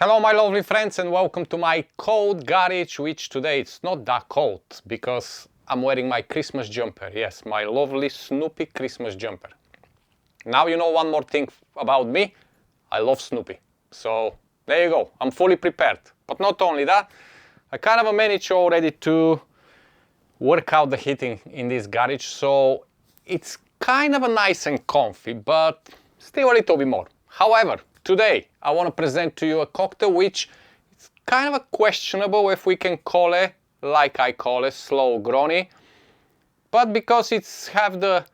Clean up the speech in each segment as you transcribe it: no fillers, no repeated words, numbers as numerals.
Hello my lovely friends and welcome to my cold garage, which today it's not that cold because I'm wearing my Christmas jumper. Yes, my lovely Snoopy Christmas jumper. Now you know one more thing about me. I love Snoopy. So there you go, I'm fully prepared. But not only that, I kind of managed already to work out the heating in this garage, so it's kind of a nice and comfy, but still a little bit more. However, today I want to present to you a cocktail which is kind of a questionable if we can call it, like I call it, SLOEGRONI, but because it's have the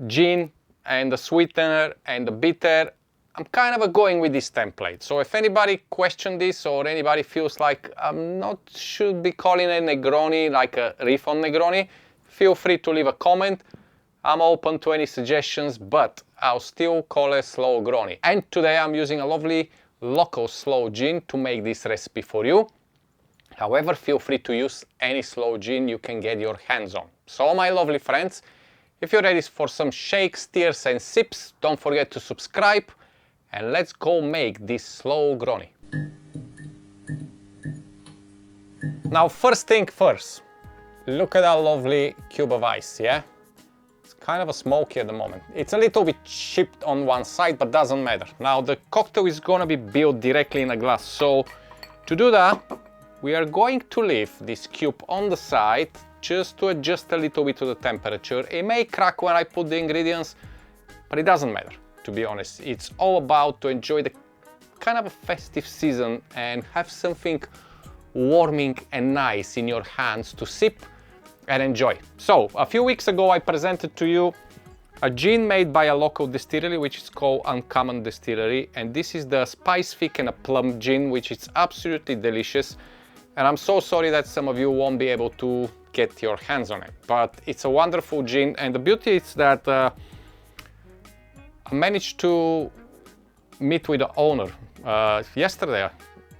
gin and the sweetener and the bitter, I'm kind of going with this template. So if anybody questions this or anybody feels like I'm not should be calling it Negroni, like a riff on Negroni, feel free to leave a comment. I'm open to any suggestions, but I'll still call it SLOEGRONI. And today I'm using a lovely local Sloe Gin to make this recipe for you. However, feel free to use any Sloe Gin you can get your hands on. So my lovely friends, if you're ready for some shakes, stirrs and sips, don't forget to subscribe and let's go make this SLOEGRONI. Now first thing first, look at that lovely cube of ice, yeah? It's kind of a smoky at the moment. It's a little bit chipped on one side, but doesn't matter. Now the cocktail is gonna be built directly in a glass, so to do that, we are going to leave this cube on the side just to adjust a little bit to the temperature. It may crack when I put the ingredients, but it doesn't matter, to be honest. It's all about to enjoy the kind of a festive season and have something warming and nice in your hands to sip and enjoy. So a few weeks ago I presented to you a gin made by a local distillery which is called Uncommon Distillery, and this is the spice fig and a plum gin, which is absolutely delicious. And I'm so sorry that some of you won't be able to get your hands on it, but it's a wonderful gin. And the beauty is that I managed to meet with the owner yesterday,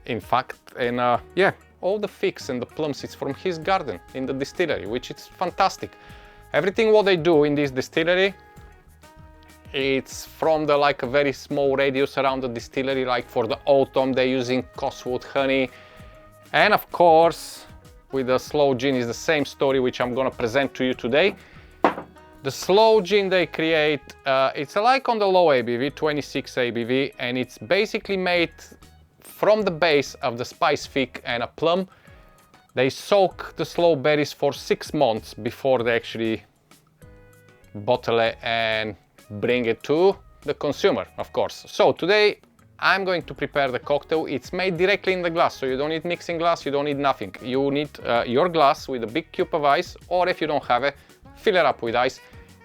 in fact, and yeah, all the figs and the plums, it's from his garden in the distillery, which is fantastic. Everything what they do in this distillery, it's from the like a very small radius around the distillery. Like for the autumn they're using costwood honey, and of course with the Sloe Gin is the same story which I'm gonna present to you today. The Sloe Gin they create, it's like on the low ABV, 26 ABV, and it's basically made from the base of the spice fig and a plum. They soak the sloe berries for 6 months before they actually bottle it and bring it to the consumer, of course. So today I'm going to prepare the cocktail. It's made directly in the glass, so you don't need mixing glass, you don't need nothing. You need your glass with a big cube of ice, or if you don't have it, fill it up with ice,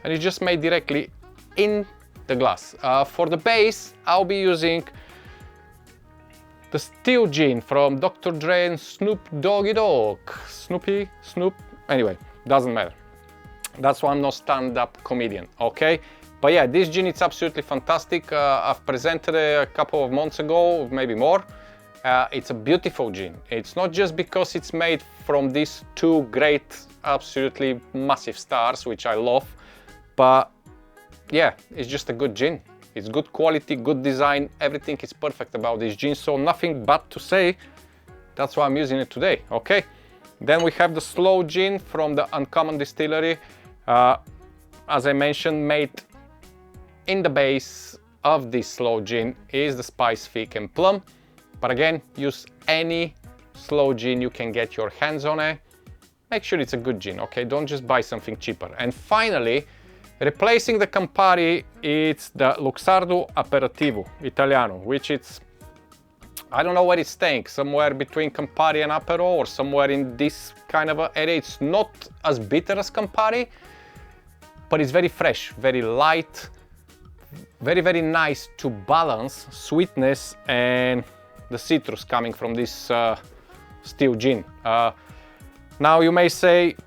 and it's just made directly in the glass. For the base, I'll be using the Steel Gin from Dr. Dre and Snoop Doggy Dogg. Snoop, anyway, doesn't matter. That's why I'm not stand-up comedian, okay? But yeah, this gin is absolutely fantastic. I've presented it a couple of months ago, maybe more. It's a beautiful gin. It's not just because it's made from these two great, absolutely massive stars, which I love, but yeah, it's just a good gin. It's good quality, good design, everything is perfect about this gin, so nothing but to say. That's why I'm using it today, okay? Then we have the Sloe Gin from the Uncommon Distillery. As I mentioned, made in the base of this Sloe Gin is the spice fig and plum. But again, use any Sloe Gin you can get your hands on it. Make sure it's a good gin, okay? Don't just buy something cheaper. And finally, replacing the Campari, it's the Luxardo Aperitivo Italiano, which it's, I don't know where it's staying, somewhere between Campari and Aperol, or somewhere in this kind of area. It's not as bitter as Campari, but it's very fresh, very light, very, very nice to balance sweetness and the citrus coming from this Steel Gin. Now you may say,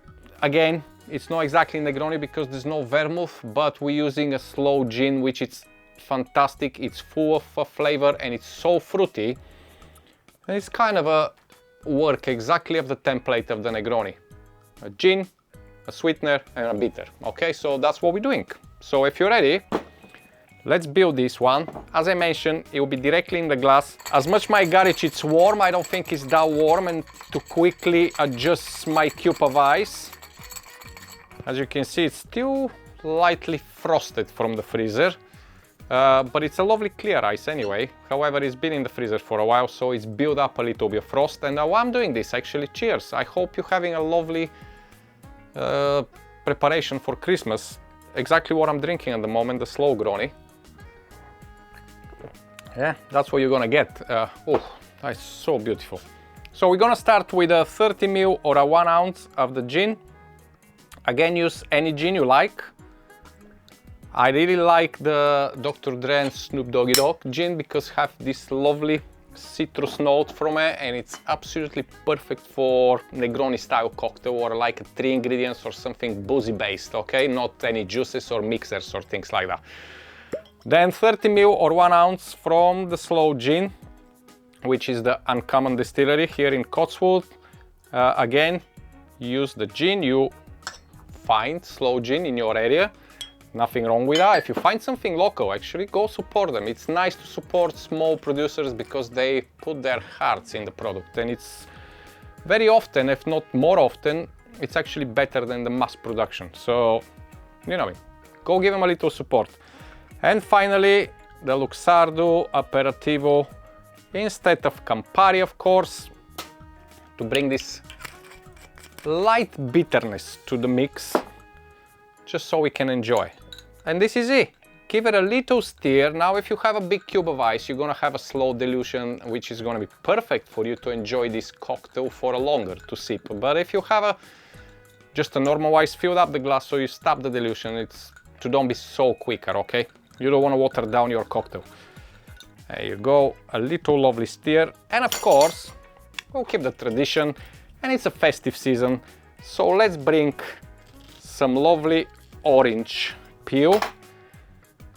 again, it's not exactly Negroni because there's no Vermouth, but we're using a Sloe Gin, which is fantastic. It's full of flavor and it's so fruity. And it's kind of a work exactly of the template of the Negroni. A gin, a sweetener and a bitter. Okay, so that's what we're doing. So if you're ready, let's build this one. As I mentioned, it will be directly in the glass. As much my garage it's warm, I don't think it's that warm, and to quickly adjust my cube of ice. As you can see, it's still lightly frosted from the freezer, but it's a lovely clear ice anyway. However, it's been in the freezer for a while, so it's built up a little bit of frost. And now I'm doing this, actually, cheers. I hope you're having a lovely preparation for Christmas. Exactly what I'm drinking at the moment, the SLOEGRONI. Yeah, that's what you're gonna get. Oh, that's so beautiful. So we're gonna start with a 30 ml or a 1 ounce of the gin. Again, use any gin you like. I really like the Dr. Dre Snoop Doggy Dogg gin because have this lovely citrus note from it, and it's absolutely perfect for Negroni style cocktail or like 3 ingredients or something boozy based, okay? Not any juices or mixers or things like that. Then 30 ml or 1 ounce from the Sloe Gin, which is the Uncommon Distillery here in Cotswold. Again, use the gin you find, Sloe Gin, in your area. Nothing wrong with that. If you find something local, actually, go support them. It's nice to support small producers because they put their hearts in the product, and it's very often, if not more often, it's actually better than the mass production. So, you know, go give them a little support. And finally, the Luxardo Aperitivo instead of Campari, of course, to bring this light bitterness to the mix, just so we can enjoy. And this is it. Give it a little stir. Now, if you have a big cube of ice, you're gonna have a slow dilution, which is gonna be perfect for you to enjoy this cocktail for a longer to sip. But if you have just a normal ice, fill up the glass so you stop the dilution. It's to don't be so quicker, okay? You don't wanna water down your cocktail. There you go, a little lovely stir. And of course, we'll keep the tradition, and it's a festive season. So let's bring some lovely orange peel.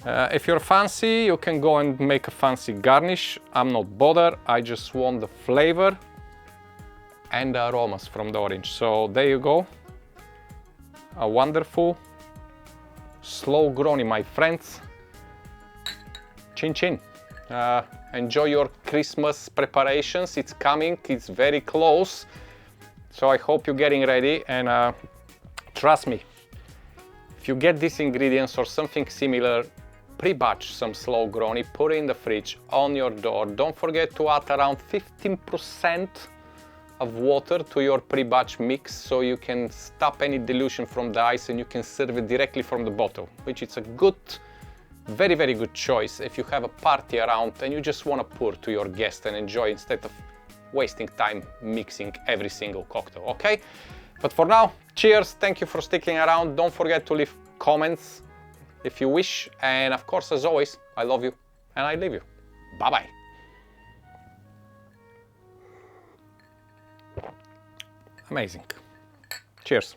If you're fancy, you can go and make a fancy garnish. I'm not bothered. I just want the flavor and the aromas from the orange. So there you go. A wonderful SLOEGRONI, my friends. Chin chin. Enjoy your Christmas preparations. It's coming. It's very close. So I hope you're getting ready, and trust me, if you get these ingredients or something similar, pre-batch some SLOEGRONI, put it in the fridge on your door. Don't forget to add around 15% of water to your pre-batch mix so you can stop any dilution from the ice and you can serve it directly from the bottle, which is a good, very, very good choice if you have a party around and you just want to pour to your guests and enjoy instead of wasting time mixing every single cocktail, okay? But for now, cheers, thank you for sticking around. Don't forget to leave comments if you wish. And of course, as always, I love you and I leave you. Bye-bye. Amazing. Cheers.